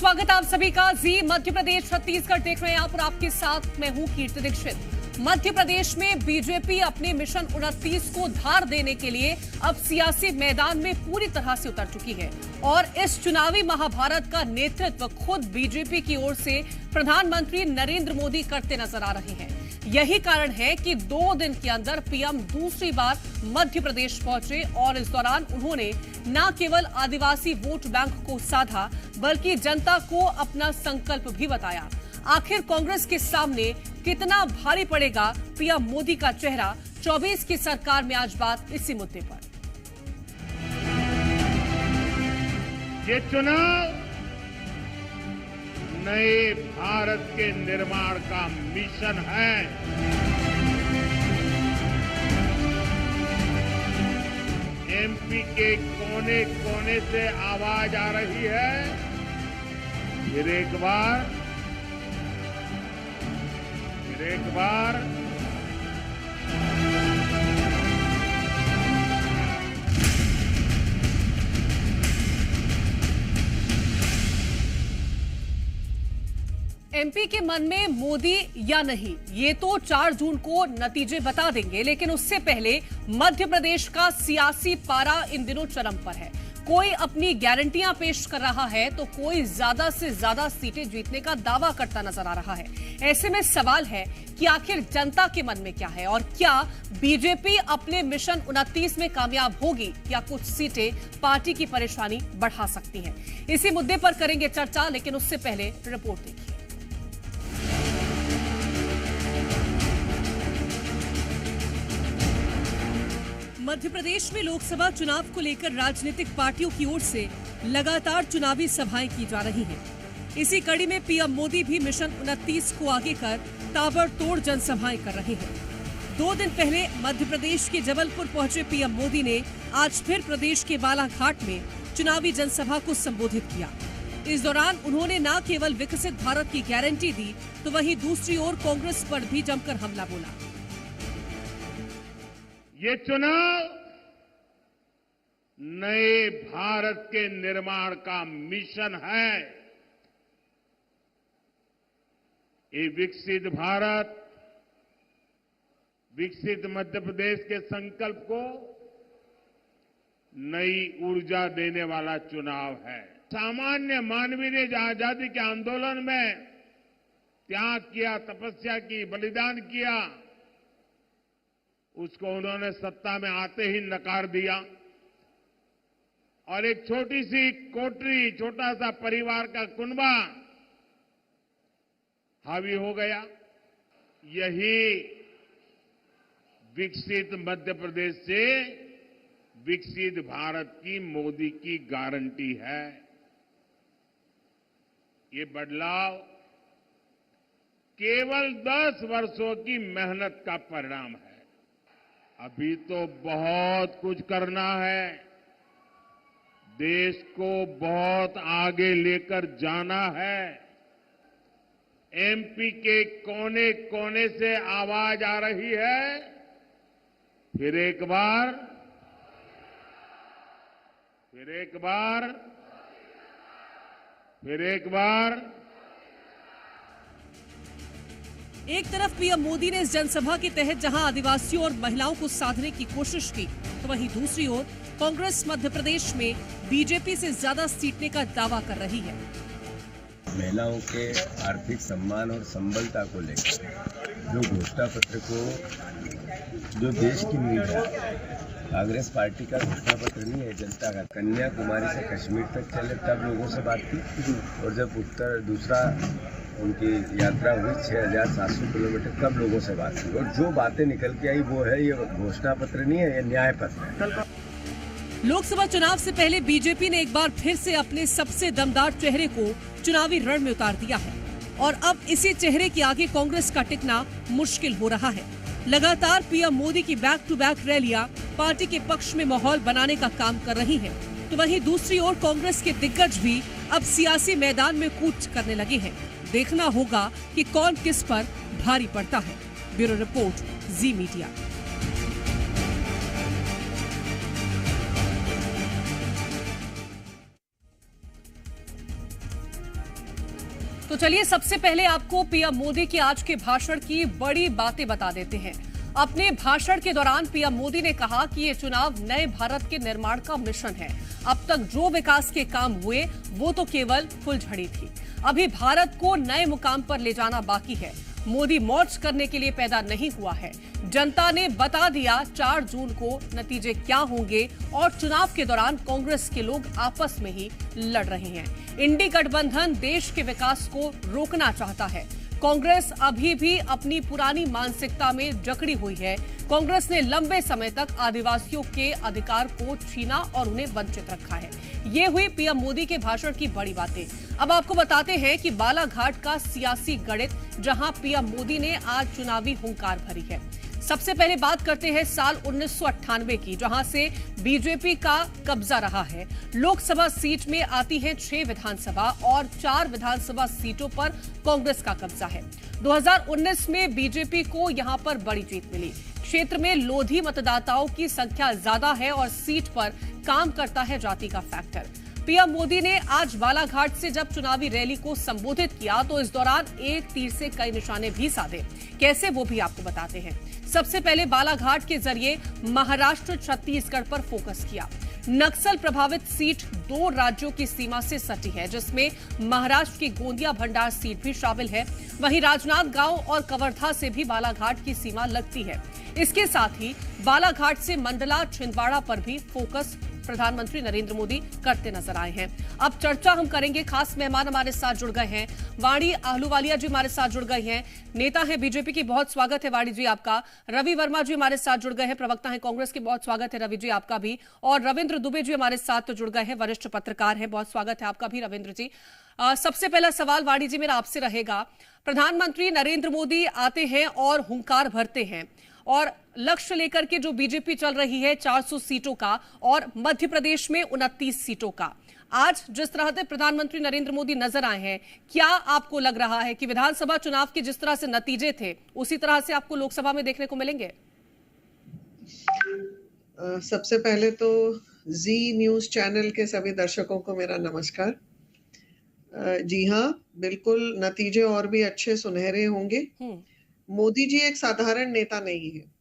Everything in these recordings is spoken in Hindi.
स्वागत आप सभी का जी मध्य प्रदेश छत्तीसगढ़ देख रहे हैं आप और आपके साथ मैं हूं कीर्ति दीक्षित। मध्य प्रदेश में बीजेपी अपने मिशन 29 को धार देने के लिए अब सियासी मैदान में पूरी तरह से उतर चुकी है और इस चुनावी महाभारत का नेतृत्व खुद बीजेपी की ओर से प्रधानमंत्री नरेंद्र मोदी करते नजर आ रहे हैं। यही कारण है कि 2 दिन के अंदर पीएम दूसरी बार मध्य प्रदेश पहुंचे और इस दौरान उन्होंने न केवल आदिवासी वोट बैंक को साधा बल्कि जनता को अपना संकल्प भी बताया। आखिर कांग्रेस के सामने कितना भारी पड़ेगा पीएम मोदी का चेहरा, 24 की सरकार में आज बात इसी मुद्दे पर। ये चुनाव नए भारत के निर्माण का मिशन है। एमपी के कोने कोने से आवाज आ रही है, फिर एक बार एमपी के मन में मोदी या नहीं, ये तो 4 जून को नतीजे बता देंगे, लेकिन उससे पहले मध्य प्रदेश का सियासी पारा इन दिनों चरम पर है। कोई अपनी गारंटियां पेश कर रहा है तो कोई ज्यादा से ज्यादा सीटें जीतने का दावा करता नजर आ रहा है। ऐसे में सवाल है कि आखिर जनता के मन में क्या है और क्या बीजेपी अपने मिशन 29 में कामयाब होगी या कुछ सीटें पार्टी की परेशानी बढ़ा सकती हैं। इसी मुद्दे पर करेंगे चर्चा, लेकिन उससे पहले रिपोर्ट देखिए। मध्य प्रदेश में लोकसभा चुनाव को लेकर राजनीतिक पार्टियों की ओर से लगातार चुनावी सभाएं की जा रही हैं। इसी कड़ी में पीएम मोदी भी मिशन 29 को आगे कर ताबड़तोड़ जनसभाएं कर रहे हैं। 2 दिन पहले मध्य प्रदेश के जबलपुर पहुंचे पीएम मोदी ने आज फिर प्रदेश के बालाघाट में चुनावी जनसभा को संबोधित किया। इस दौरान उन्होंने न केवल विकसित भारत की गारंटी दी तो वहीं दूसरी ओर कांग्रेस पर भी जमकर हमला बोला। ये चुनाव नए भारत के निर्माण का मिशन है। ये विकसित भारत, विकसित मध्य प्रदेश के संकल्प को नई ऊर्जा देने वाला चुनाव है। सामान्य मानवीय ने जो आजादी के आंदोलन में त्याग किया, तपस्या की, बलिदान किया, उसको उन्होंने सत्ता में आते ही नकार दिया और एक छोटी सी कोठरी, छोटा सा परिवार का कुनबा हावी हो गया। यही विकसित मध्य प्रदेश से विकसित भारत की मोदी की गारंटी है। ये बदलाव केवल 10 वर्षों की मेहनत का परिणाम है। अभी तो बहुत कुछ करना है। देश को बहुत आगे लेकर जाना है। एमपी के कोने कोने से आवाज आ रही है, फिर एक बार। एक तरफ पीएम मोदी ने इस जनसभा के तहत जहां आदिवासियों और महिलाओं को साधने की कोशिश की, तो वहीं दूसरी ओर कांग्रेस मध्य प्रदेश में बीजेपी से ज्यादा सीटने का दावा कर रही है। महिलाओं के आर्थिक सम्मान और संबलता को लेकर जो घोषणा पत्र को, जो देश की नींव है, कांग्रेस पार्टी का घोषणा पत्र नहीं है, जनता का। कन्याकुमारी से कश्मीर तक चले तब लोगों से बात की, और जब दूसरा उनकी यात्रा हुई 6,700 किलोमीटर, तब लोगों से बात की, और जो बातें निकल के आई वो है, ये घोषणा पत्र नहीं है, ये न्याय पत्र है। लोकसभा चुनाव से पहले बीजेपी ने एक बार फिर से अपने सबसे दमदार चेहरे को चुनावी रण में उतार दिया है और अब इसी चेहरे के आगे कांग्रेस का टिकना मुश्किल हो रहा है। लगातार पीएम मोदी की बैक टू बैक रैलियां पार्टी के पक्ष में माहौल बनाने का काम कर रही हैं, तो वहीं दूसरी ओर कांग्रेस के दिग्गज भी अब सियासी मैदान में कूच करने लगे हैं। देखना होगा कि कौन किस पर भारी पड़ता है। ब्यूरो रिपोर्ट, जी मीडिया। तो चलिए सबसे पहले आपको पीएम मोदी के आज के भाषण की बड़ी बातें बता देते हैं। अपने भाषण के दौरान पीएम मोदी ने कहा कि ये चुनाव नए भारत के निर्माण का मिशन है। अब तक जो विकास के काम हुए वो तो केवल फुलझड़ी थी। अभी भारत को नए मुकाम पर ले जाना बाकी है। मोदी मौज करने के लिए पैदा नहीं हुआ है। जनता ने बता दिया 4 जून को नतीजे क्या होंगे और चुनाव के दौरान कांग्रेस के लोग आपस में ही लड़ रहे हैं। इंडी गठबंधन देश के विकास को रोकना चाहता है। कांग्रेस अभी भी अपनी पुरानी मानसिकता में जकड़ी हुई है। कांग्रेस ने लंबे समय तक आदिवासियों के अधिकार को छीना और उन्हें वंचित रखा है। ये हुई पीएम मोदी के भाषण की बड़ी बातें। अब आपको बताते हैं कि बालाघाट का सियासी गणित, जहां पीएम मोदी ने आज चुनावी हुंकार भरी है। सबसे पहले बात करते हैं साल 1998 की, जहां से बीजेपी का कब्जा रहा है। लोकसभा सीट में आती है 6 विधानसभा और 4 विधानसभा सीटों पर कांग्रेस का कब्जा है। 2019 में बीजेपी को यहां पर बड़ी जीत मिली। क्षेत्र में लोधी मतदाताओं की संख्या ज्यादा है और सीट पर काम करता है जाति का फैक्टर। पीएम मोदी ने आज बालाघाट से जब चुनावी रैली को संबोधित किया तो इस दौरान एक तीर से कई निशाने भी साधे। कैसे, वो भी आपको बताते हैं। सबसे पहले बालाघाट के जरिए महाराष्ट्र छत्तीसगढ़ पर फोकस किया। नक्सल प्रभावित सीट 2 राज्यों की सीमा से सटी है, जिसमें महाराष्ट्र की गोंदिया भंडार सीट भी शामिल है। वहीं राजनांदगांव और कवर्धा से भी बालाघाट की सीमा लगती है। इसके साथ ही बालाघाट से मंडला छिंदवाड़ा पर भी फोकस प्रधानमंत्री नरेंद्र मोदी करते नजर आए हैं। अब चर्चा हम करेंगे। खास मेहमान हमारे साथ जुड़ गए हैं। वाणी आहलूवालिया जी हमारे साथ जुड़ गई हैं, नेता हैं बीजेपी की, बहुत स्वागत है वाणी जी आपका। रवि वर्मा जी हमारे साथ जुड़ गए हैं, प्रवक्ता हैं कांग्रेस के, बहुत स्वागत है रवि जी आपका भी। और रविंद्र दुबे जी हमारे साथ जुड़ गए हैं, वरिष्ठ पत्रकार हैं, बहुत स्वागत है आपका भी रविंद्र जी। सबसे पहला सवाल वाणी जी मेरा आपसे रहेगा। प्रधानमंत्री नरेंद्र मोदी आते हैं और हुंकार भरते हैं और लक्ष्य लेकर के जो बीजेपी चल रही है 400 सीटों का और मध्य प्रदेश में 29 सीटों का। आज जिस तरह से प्रधानमंत्री नरेंद्र मोदी नजर आए हैं, क्या आपको लग रहा है कि विधानसभा चुनाव के जिस तरह से नतीजे थे उसी तरह से आपको लोकसभा में देखने को मिलेंगे? सबसे पहले तो जी न्यूज चैनल के सभी दर्शकों को मेरा नमस्कार। जी हाँ, बिल्कुल नतीजे और भी अच्छे सुनहरे होंगे। मोदी जी एक साधारण नेता नहीं है।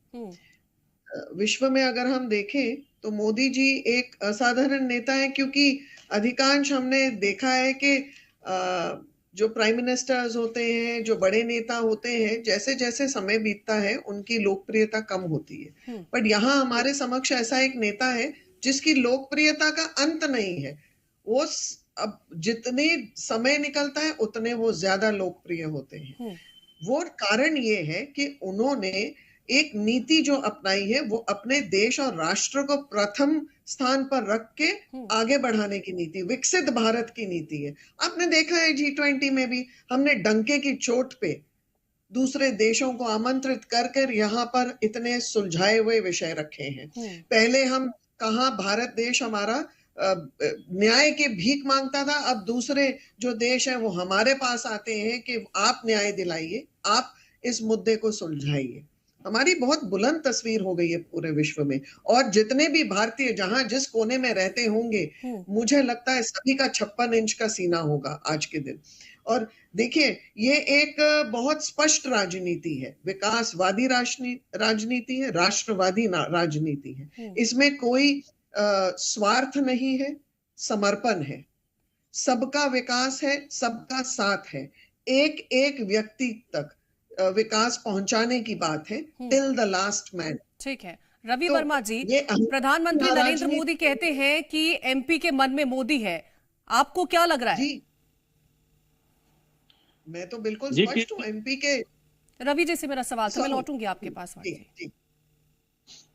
विश्व में अगर हम देखें तो मोदी जी एक असाधारण नेता है, क्योंकि अधिकांश हमने देखा है कि जो प्राइम मिनिस्टर्स होते हैं, जो बड़े नेता होते हैं, जैसे जैसे समय बीतता है उनकी लोकप्रियता कम होती है। पर यहाँ हमारे समक्ष ऐसा एक नेता है जिसकी लोकप्रियता का अंत नहीं है। वो अब जितने समय निकलता है उतने वो ज्यादा लोकप्रिय होते हैं। वो कारण ये है कि उन्होंने एक नीति जो अपनाई है वो अपने देश और राष्ट्र को प्रथम स्थान पर रख के आगे बढ़ाने की नीति, विकसित भारत की नीति है। आपने देखा है G20 में भी हमने डंके की चोट पे दूसरे देशों को आमंत्रित कर यहाँ पर इतने सुलझाए हुए विषय रखे हैं। पहले हम कहाँ भारत देश हमारा न्याय की भीख मांगता था, अब दूसरे जो देश हैं वो हमारे पास आते हैं कि आप न्याय दिलाइए, आप इस मुद्दे को सुलझाइए। हमारी बहुत बुलंद तस्वीर हो गई है पूरे विश्व में, और जितने भी भारतीय जहां जिस कोने में रहते होंगे, मुझे लगता है सभी का 56 इंच का सीना होगा आज के दिन। और देखिए, ये एक बहुत स्पष्ट राजनीति है, विकासवादी राजनीति है, राष्ट्रवादी राजनीति है। इसमें कोई स्वार्थ नहीं है, समर्पण है, सबका विकास है, सबका साथ है, एक एक व्यक्ति तक विकास पहुंचाने की बात है, टिल द लास्ट मैन। ठीक है रवि वर्मा जी, प्रधानमंत्री नरेंद्र मोदी कहते हैं कि एमपी के मन में मोदी है, आपको क्या लग रहा है? जी, मैं तो बिल्कुल स्पष्ट हूँ। एमपी के रवि जी से मेरा सवाल था, मैं लौटूंगी आपके पास।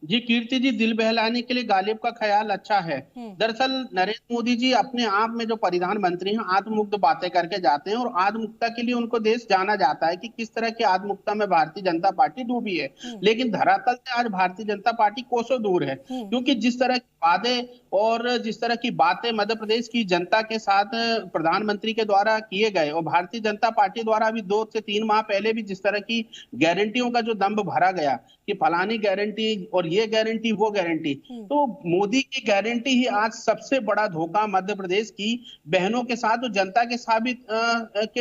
जी कीर्ति जी, दिल बहलाने के लिए गालिब का ख्याल अच्छा है। दरअसल नरेंद्र मोदी जी अपने आप में जो प्रधानमंत्री हैं, आत्ममुक्त बातें करके जाते हैं और आत्ममुक्ता के लिए उनको देश जाना जाता है कि किस तरह की आत्ममुक्ता में भारतीय जनता पार्टी डूबी है। लेकिन धरातल से आज भारतीय जनता पार्टी कोसों दूर है, क्योंकि जिस तरह की वादे और जिस तरह की बातें मध्य प्रदेश की जनता के साथ प्रधानमंत्री के द्वारा किए गए और भारतीय जनता पार्टी द्वारा भी 2 से 3 माह पहले भी जिस तरह की गारंटियों का जो दंभ भरा गया कि फलानी गारंटी और ये गारंटी वो गारंटी। तो मोदी की गारंटी ही आज सबसे बड़ा धोखा मध्य प्रदेश की बहनों के साथ और जनता के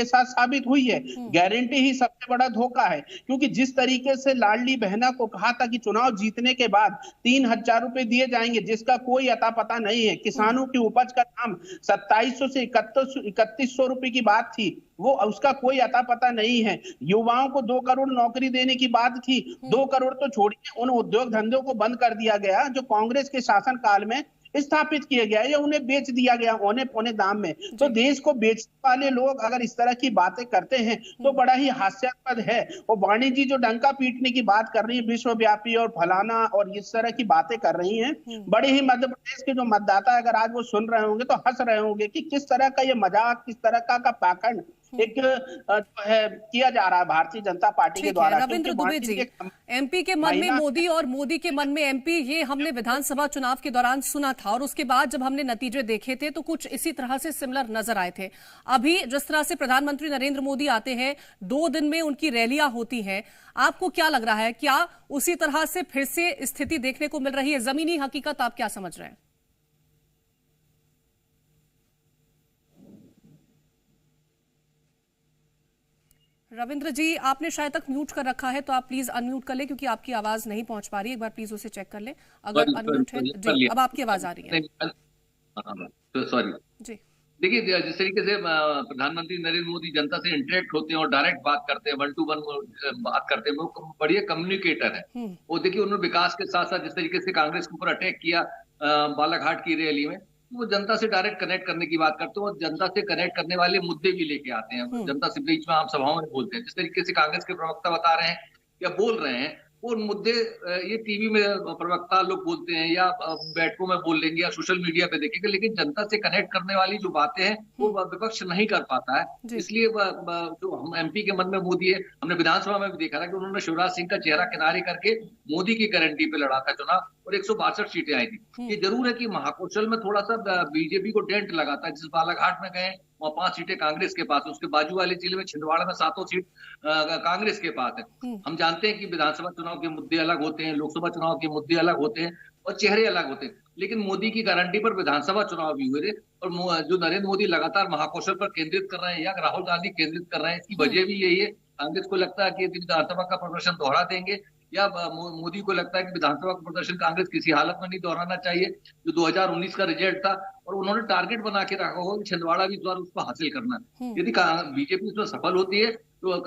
साथ साबित हुई है। गारंटी ही सबसे बड़ा धोखा है, क्योंकि जिस तरीके से लाडली बहना को कहा था कि चुनाव जीतने के बाद 3,000 रुपए दिए जाएंगे, जिसका कोई अता पता नहीं है। किसानों की उपज का दाम 2700 से 3100 रुपए की बात थी, वो उसका कोई अता पता नहीं है। युवाओं को 2 करोड़ नौकरी देने की बात थी, 2 करोड़ तो छोड़िए, उन उद्योग धंधों को बंद कर दिया गया जो कांग्रेस के शासन काल में स्थापित किया गया या उन्हें बेच दिया गया औने पौने दाम में। तो देश को बेचने वाले लोग अगर इस तरह की बातें करते हैं तो बड़ा ही हास्यास्पद है। और वाणी जी जो डंका पीटने की बात कर रही है, विश्वव्यापी और फलाना और इस तरह की बातें कर रही हैं, बड़े ही मध्य प्रदेश के जो मतदाता अगर आज वो सुन रहे होंगे तो हंस रहे होंगे कि किस तरह का ये मजाक, किस तरह का पाखंड एक किया जा रहा है भारतीय जनता पार्टी के द्वारा। रविंद्र दुबे जी, एमपी के मन में मोदी और मोदी के मन में एमपी, ये हमने विधानसभा चुनाव के दौरान सुना था और उसके बाद जब हमने नतीजे देखे थे तो कुछ इसी तरह से सिमिलर नजर आए थे। अभी जिस तरह से प्रधानमंत्री नरेंद्र मोदी आते हैं, 2 दिन में उनकी रैलियां होती हैं, आपको क्या लग रहा है, क्या उसी तरह से फिर से स्थिति देखने को मिल रही है? जमीनी हकीकत आप क्या समझ रहे हैं? रविंद्र जी, आपने शायद तक म्यूट कर रखा है, तो आप प्लीज अनम्यूट कर ले, क्योंकि आपकी आवाज नहीं पहुंच पा रही है। एक बार प्लीज उसे चेक कर ले। अगर अनम्यूट है जी, अब आपकी आवाज आ रही है। तो सॉरी जी, देखिए, जिस तरीके से प्रधानमंत्री नरेंद्र मोदी जनता से इंटरेक्ट होते हैं और डायरेक्ट बात करते हैं, 1 to 1 बात करते हैं, वो बढ़िया कम्युनिकेटर है। वो देखिए, उन्होंने विकास के साथ साथ जिस तरीके से कांग्रेस के ऊपर अटैक किया बालाघाट की रैली में, वो जनता से डायरेक्ट कनेक्ट करने की बात करते हैं और जनता से कनेक्ट करने वाले मुद्दे भी लेके आते हैं। जनता से बीच में आम सभाओं में बोलते हैं। जिस तरीके से कांग्रेस के प्रवक्ता बता रहे हैं या बोल रहे हैं, वो मुद्दे ये टीवी में प्रवक्ता लोग बोलते हैं या बैठकों में बोल लेंगे या सोशल मीडिया पे देखेंगे, लेकिन जनता से कनेक्ट करने वाली जो बातें हैं वो विपक्ष नहीं कर पाता है। इसलिए जो हम एमपी के मन में मोदी है, हमने विधानसभा में भी देखा था कि उन्होंने शिवराज सिंह का चेहरा किनारे करके मोदी की गारंटी पे लड़ा था चुनाव और 162 सीटें आई थी। ये जरूर है कि महाकौशल में थोड़ा सा बीजेपी को डेंट लगा था। जिस बालाघाट में गए वहाँ 5 सीटें कांग्रेस के पास है, उसके बाजू वाले जिले में छिंदवाड़ा में 7 सीट कांग्रेस के पास है। हम जानते हैं कि विधानसभा चुनाव के मुद्दे अलग होते हैं, लोकसभा चुनाव के मुद्दे अलग होते हैं और चेहरे अलग होते हैं, लेकिन मोदी की गारंटी पर विधानसभा चुनाव भी हुए थे। और जो नरेंद्र मोदी लगातार महाकौशल पर केंद्रित कर रहे हैं या राहुल गांधी केंद्रित कर रहे हैं, इसकी वजह भी यही है। कांग्रेस को लगता है कि विधानसभा का प्रदर्शन दोहरा देंगे, या मोदी को लगता है कि विधानसभा का प्रदर्शन कांग्रेस किसी हालत में नहीं दोहराना चाहिए। जो 2019 का रिजल्ट था और उन्होंने टारगेट बना के रखा हो कि छिंदवाड़ा भी इस बार उसको हासिल करना है। यदि बीजेपी इसमें सफल होती है तो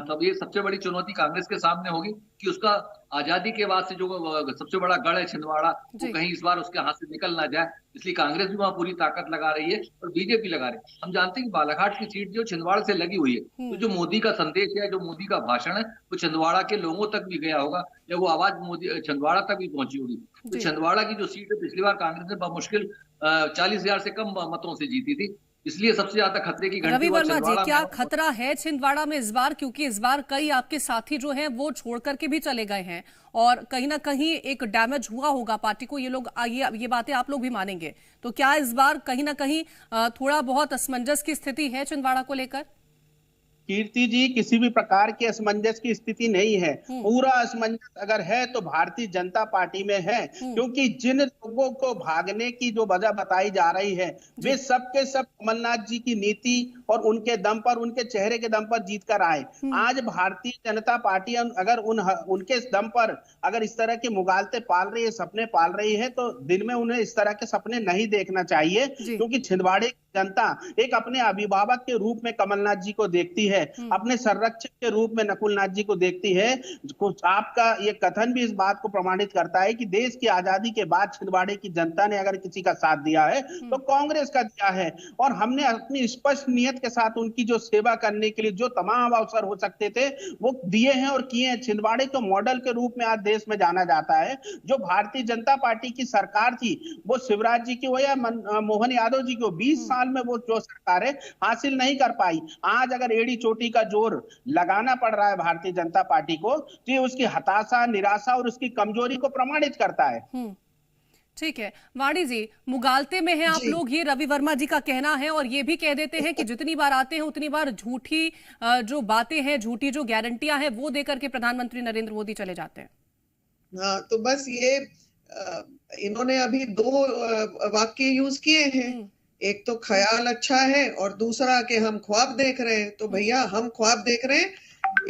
तब ये सबसे बड़ी चुनौती कांग्रेस के सामने होगी कि उसका आजादी के बाद से जो सबसे बड़ा गढ़ है छिंदवाड़ा, वो कहीं इस बार उसके हाथ से निकल ना जाए। इसलिए कांग्रेस भी वहां पूरी ताकत लगा रही है और बीजेपी लगा रही है। हम जानते हैं कि बालाघाट की सीट जो छिंदवाड़ा से लगी हुई है, तो जो मोदी का संदेश है, जो मोदी का भाषण है, वो छिंदवाड़ा के लोगों तक भी गया होगा या वो आवाज मोदी छिंदवाड़ा तक भी पहुंची होगी। तो छिंदवाड़ा की जो सीट है, पिछली बार कांग्रेस ने मुश्किल 40,000 से कम मतों से जीती थी, इसलिए सबसे ज्यादा खतरे की घंटी। रवि वर्मा जी, क्या खतरा है छिंदवाड़ा में इस बार? क्योंकि इस बार कई आपके साथी जो हैं वो छोड़ करके भी चले गए हैं और कहीं ना कहीं एक डैमेज हुआ होगा पार्टी को। ये लोग ये बातें आप लोग भी मानेंगे, तो क्या इस बार कहीं ना कहीं थोड़ा बहुत असमंजस की स्थिति है छिंदवाड़ा को लेकर? कीर्ति जी, किसी भी प्रकार की असमंजस की स्थिति नहीं है। पूरा असमंजस अगर है तो भारतीय जनता पार्टी में है, क्योंकि जिन लोगों को भागने की जो वजह बताई जा रही है, वे सब के सब कमलनाथ जी की नीति और उनके दम पर, उनके चेहरे के दम पर जीत कर आए। आज भारतीय जनता पार्टी अगर उनके दम पर अगर इस तरह के मुगालते पाल रही है, सपने पाल रही है, तो दिन में उन्हें इस तरह के सपने नहीं देखना चाहिए, क्योंकि छिंदवाड़े की जनता एक अपने अभिभावक के रूप में कमलनाथ जी को देखती है, अपने संरक्षक के रूप में नकुलनाथ जी को देखती है। आपका ये कथन भी इस बात को प्रमाणित करता है कि देश की आजादी के बाद छिंदवाड़े की जनता ने अगर किसी का साथ दिया है तो कांग्रेस का दिया है। और हमने अपनी स्पष्ट नियत के साथ उनकी जो सेवा करने के लिए जो तमाम अवसर हो सकते थे वो दिए हैं और किए हैं। छिंदवाड़े को मॉडल के रूप में आज देश में जाना जाता है। जो भारतीय जनता पार्टी की सरकार थी, वो शिवराज जी की हो या मोहन यादव जी की हो, 20 साल में वो जो सरकार है हासिल नहीं कर पाई। आज अगर एड़ी चोटी का जोर लगाना पड़ रहा है भारतीय जनता पार्टी को, तो ये उसकी हताशा, निराशा और उसकी कमजोरी को प्रमाणित करता है। ठीक है वाणी जी, मुगालते में हैं आप लोग, ये रवि वर्मा जी का कहना है, और ये भी कह देते हैं कि जितनी बार आते हैं उतनी बार झूठी जो बातें हैं, झूठी जो गारंटियां हैं वो देकर के प्रधानमंत्री नरेंद्र मोदी चले जाते हैं। हाँ, तो बस ये इन्होंने अभी दो वाक्य यूज किए हैं। एक तो ख्याल अच्छा है और दूसरा कि हम ख्वाब देख रहे हैं। तो भैया हम ख्वाब देख रहे हैं,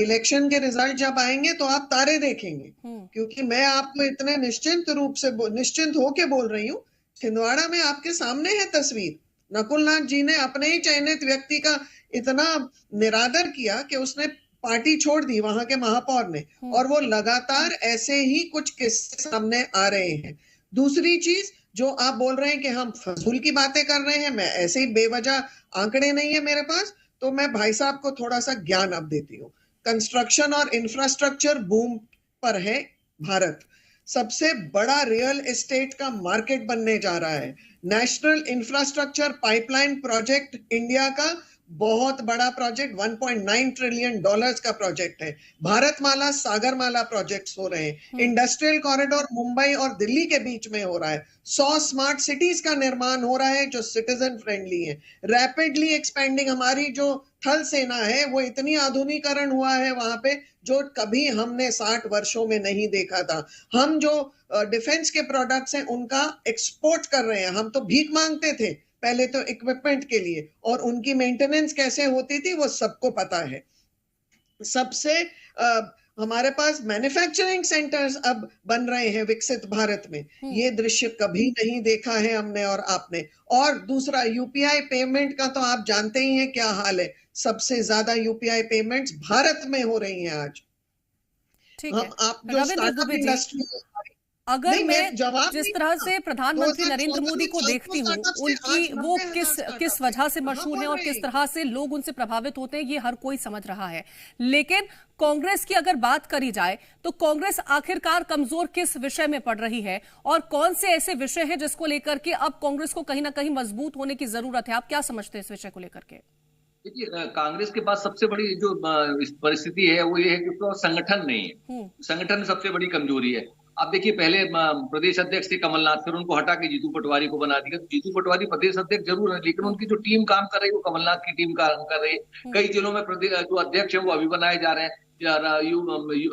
इलेक्शन के रिजल्ट जब आएंगे तो आप तारे देखेंगे। क्योंकि मैं आपको इतने निश्चिंत होके बोल रही हूँ, छिंदवाड़ा में आपके सामने है तस्वीर। नकुलनाथ जी ने अपने ही चयनित व्यक्ति का इतना निरादर किया कि उसने पार्टी छोड़ दी वहां के महापौर ने, और वो लगातार ऐसे ही कुछ किस्से सामने आ रहे हैं। दूसरी चीज, जो आप बोल रहे हैं कि हम फजूल की बातें कर रहे हैं, मैं ऐसे ही बेवजह आंकड़े नहीं है मेरे पास, तो मैं भाई साहब को थोड़ा सा ज्ञान अब देती हूँ। कंस्ट्रक्शन और इंफ्रास्ट्रक्चर बूम पर है भारत। सबसे बड़ा रियल एस्टेट का मार्केट बनने जा रहा है। National infrastructure pipeline project India का बहुत बड़ा प्रोजेक्ट, 1.9 ट्रिलियन डॉलर्स का प्रोजेक्ट है। भारतमाला, सागरमाला प्रोजेक्ट्स हो रहे हैं। इंडस्ट्रियल कॉरिडोर मुंबई और दिल्ली के बीच में हो रहा है। 100 स्मार्ट सिटीज का निर्माण हो रहा है जो सिटीजन फ्रेंडली है। रैपिडली एक्सपेंडिंग हमारी जो थल सेना है, वो इतनी आधुनिकीकरण हुआ है वहां पे जो कभी हमने 60 वर्षों में नहीं देखा था। हम जो डिफेंस के प्रोडक्ट्स हैं उनका एक्सपोर्ट कर रहे हैं। हम तो भीख मांगते थे पहले तो इक्विपमेंट के लिए, और उनकी मेंटेनेंस कैसे होती थी वो सबको पता है। सबसे हमारे पास मैन्युफैक्चरिंग सेंटर्स अब बन रहे हैं विकसित भारत में। ये दृश्य कभी नहीं देखा है हमने और आपने। और दूसरा, यूपीआई पेमेंट का तो आप जानते ही हैं क्या हाल है। सबसे ज्यादा यूपीआई पेमेंट्स भारत में हो रही हैं आज। ठीक है, आप जो स्टार्टअप इंडस्ट्री, अगर मैं जिस तरह से प्रधानमंत्री नरेंद्र मोदी को देखती हूँ, उनकी वो किस वजह से मशहूर हैं और किस तरह से लोग उनसे प्रभावित होते हैं, ये हर कोई समझ रहा है। लेकिन कांग्रेस की अगर बात करी जाए तो कांग्रेस आखिरकार कमजोर किस विषय में पड़ रही है, और कौन से ऐसे विषय हैं जिसको लेकर के अब कांग्रेस को कहीं ना कहीं मजबूत होने की जरूरत है? आप क्या समझते हैं इस विषय को लेकर के? देखिए, कांग्रेस के पास सबसे बड़ी जो परिस्थिति है वो ये है कि उसका संगठन नहीं है। संगठन सबसे बड़ी कमजोरी है। आप देखिए, पहले प्रदेश अध्यक्ष थे कमलनाथ, फिर उनको हटा के जीतू पटवारी को बना दिया। जीतू पटवारी प्रदेश अध्यक्ष जरूर है, लेकिन उनकी जो टीम काम कर रही है वो कमलनाथ की टीम काम कर रही है। कई जिलों में प्रदेश जो अध्यक्ष है वो अभी बनाए जा रहे हैं।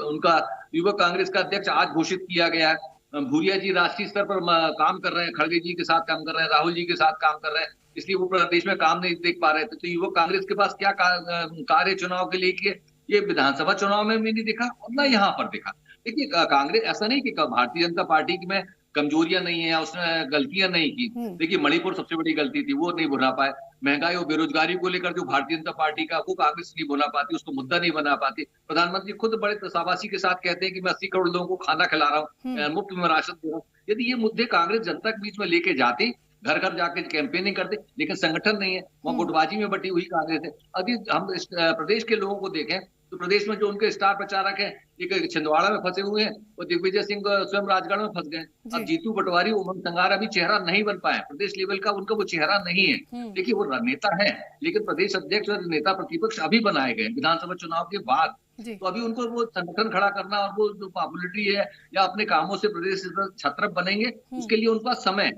उनका युवक कांग्रेस का अध्यक्ष आज घोषित किया गया है। भूरिया जी राष्ट्रीय स्तर पर काम कर रहे हैं, खड़गे जी के साथ काम कर रहे हैं, राहुल जी के साथ काम कर रहे हैं, इसलिए वो प्रदेश में काम नहीं देख पा रहे थे। तो युवक कांग्रेस के पास क्या कार्य चुनाव के लिए किए, ये विधानसभा चुनाव में भी नहीं दिखा और न यहाँ पर दिखा। देखिए, कांग्रेस ऐसा नहीं कि भारतीय जनता पार्टी में कमजोरियां नहीं है, उसने गलतियां नहीं की। देखिए, मणिपुर सबसे बड़ी गलती थी, वो नहीं भुना पाए। महंगाई और बेरोजगारी को लेकर जो भारतीय जनता पार्टी का, वो कांग्रेस नहीं भुना पाती, उसको मुद्दा नहीं बना पाती। प्रधानमंत्री खुद बड़े शाबाशी के साथ कहते हैं कि मैं 80 करोड़ लोगों को खाना खिला रहा हूँ, मुफ्त में राशन दे रहा हूँ। यदि ये मुद्दे कांग्रेस जनता के बीच में लेके जाते, घर घर जाके कैंपेनिंग करते, लेकिन संगठन नहीं है, वहां गुटबाजी में बटी हुई कांग्रेस है। अभी हम प्रदेश के लोगों को देखें तो प्रदेश में जो उनके स्टार प्रचारक हैं, एक छिंदवाड़ा में फंसे हुए हैं और दिग्विजय सिंह स्वयं राजगढ़ में फंस गए। अब जीतू पटवारी, उमंग संगार अभी चेहरा नहीं बन पाए, प्रदेश लेवल का उनका वो चेहरा नहीं है। देखिए, वो नेता है लेकिन प्रदेश अध्यक्ष और नेता प्रतिपक्ष अभी बनाए गए विधानसभा चुनाव के बाद। तो अभी उनको वो संगठन खड़ा करना और वो जो पॉपुलरिटी है या अपने कामों से प्रदेश छत्रप बनेंगे, उसके लिए उनका समय।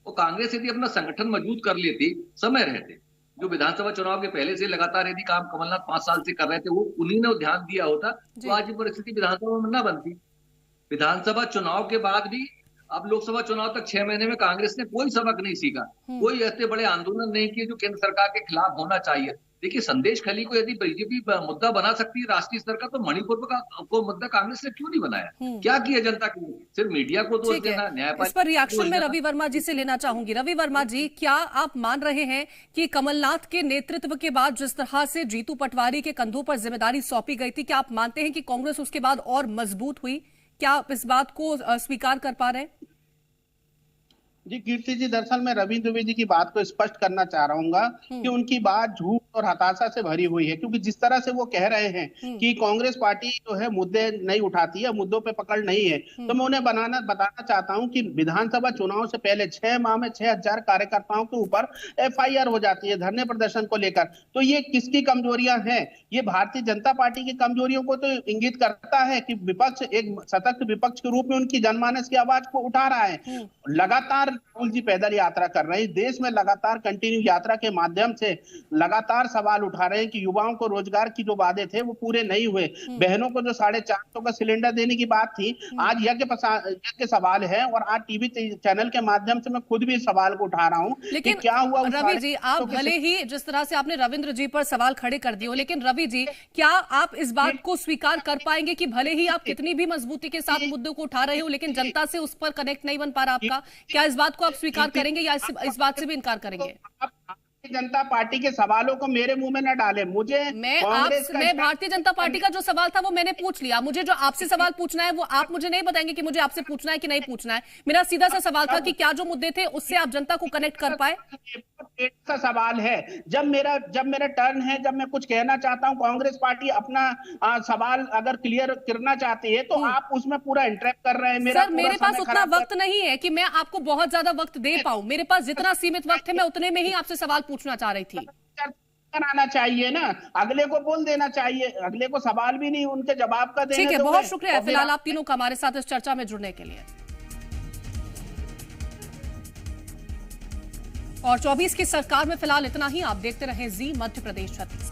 वो कांग्रेस यदि अपना संगठन मजबूत कर लेती, समय रहते, जो विधानसभा चुनाव के पहले से लगातार यदि काम कमलनाथ 5 साल से कर रहे थे, वो उन्हीं ने ध्यान दिया होता तो आज ये परिस्थिति विधानसभा में न बनती। विधानसभा चुनाव के बाद भी अब लोकसभा चुनाव तक 6 महीने में कांग्रेस ने कोई सबक नहीं सीखा, कोई ऐसे बड़े आंदोलन नहीं किए जो केंद्र सरकार के खिलाफ होना चाहिए। देखिए, संदेश खली को यदि बीजेपी मुद्दा बना सकती है राष्ट्रीय स्तर का, तो मणिपुर को मुद्दा कांग्रेस ने क्यों नहीं बनाया? क्या किया जनता के लिए? सिर्फ मीडिया को दोष देना, न्यायपालिका। इस पर रिएक्शन में रवि वर्मा जी से लेना चाहूंगी। रवि वर्मा जी, क्या आप मान रहे हैं कि कमलनाथ के नेतृत्व के बाद जिस तरह से जीतू पटवारी के कंधों पर जिम्मेदारी सौंपी गई थी, क्या आप मानते हैं कि कांग्रेस उसके बाद और मजबूत हुई? क्या आप इस बात को स्वीकार कर पा रहे हैं? जी कीर्ति जी, दरअसल मैं रवि द्विवेदी की बात को स्पष्ट करना चाह रहा हूँ कि उनकी बात झूठ और हताशा से भरी हुई है। क्योंकि जिस तरह से वो कह रहे हैं कि कांग्रेस पार्टी जो है मुद्दे नहीं उठाती है, मुद्दों पे पकड़ नहीं है, तो मैं उन्हें बताना चाहता हूं कि विधानसभा चुनाव से पहले 6 माह में 6000 कार्यकर्ताओं के ऊपर FIR हो जाती है धरने प्रदर्शन को लेकर। तो ये किसकी कमजोरियां हैं? ये भारतीय जनता पार्टी की कमजोरियों को तो इंगित करता है कि विपक्ष एक सशक्त विपक्ष के रूप में उनकी जनमानस की आवाज को उठा रहा है। लगातार राहुल जी पैदल यात्रा कर रहे हैं, देश में लगातार कंटिन्यू यात्रा के माध्यम से लगातार सवाल उठा रहे हैं कि युवाओं को रोजगार की जो वादे थे वो पूरे नहीं हुए, बहनों को जो 450 का सिलेंडर देने की बात थी आज यज्ञ सवाल है। और आज टीवी चैनल के माध्यम से मैं खुद भी इस सवाल को उठा रहा हूँ। लेकिन क्या हुआ रवि जी, आप भले ही जिस तरह से आपने रविंद्र जी पर सवाल खड़े कर दिए, लेकिन रवि जी क्या आप इस बात को स्वीकार कर पाएंगे कि भले ही आप कितनी भी मजबूती के साथ मुद्दों को उठा रहे हो लेकिन जनता से उस पर कनेक्ट नहीं बन पा रहा आपका? क्या इस बात को आप स्वीकार करेंगे या इस बात से भी इनकार करेंगे? जनता पार्टी के सवालों को मेरे मुंह में न डाले। मैं भारतीय जनता पार्टी का जो सवाल था वो मैंने पूछ लिया। मुझे जो आपसे सवाल पूछना है वो आप मुझे नहीं बताएंगे कि मुझे आपसे पूछना है कि नहीं पूछना है। मेरा सीधा सा सवाल था कि क्या जो मुद्दे थे उससे आप जनता को कनेक्ट कर पाए? सा सवाल है, जब मेरा टर्न है, जब मैं कुछ कहना चाहता हूं, कांग्रेस पार्टी अपना सवाल अगर क्लियर करना चाहती है तो आप उसमें पूरा इंटरप्ट कर रहे हैं। सर मेरे पास उतना वक्त नहीं है कि मैं आपको बहुत ज्यादा वक्त दे पाऊं। मेरे पास जितना सीमित वक्त है मैं उतने में ही आपसे सवाल पूछना चाह रही थी। कराना चाहिए ना, अगले को बोल देना चाहिए, अगले को सवाल भी नहीं उनके जवाब का देना। ठीक है, बहुत शुक्रिया फिलहाल आप तीनों का हमारे साथ इस चर्चा में जुड़ने के लिए। और 24 की सरकार में फिलहाल इतना ही। आप देखते रहें जी मध्य प्रदेश 36।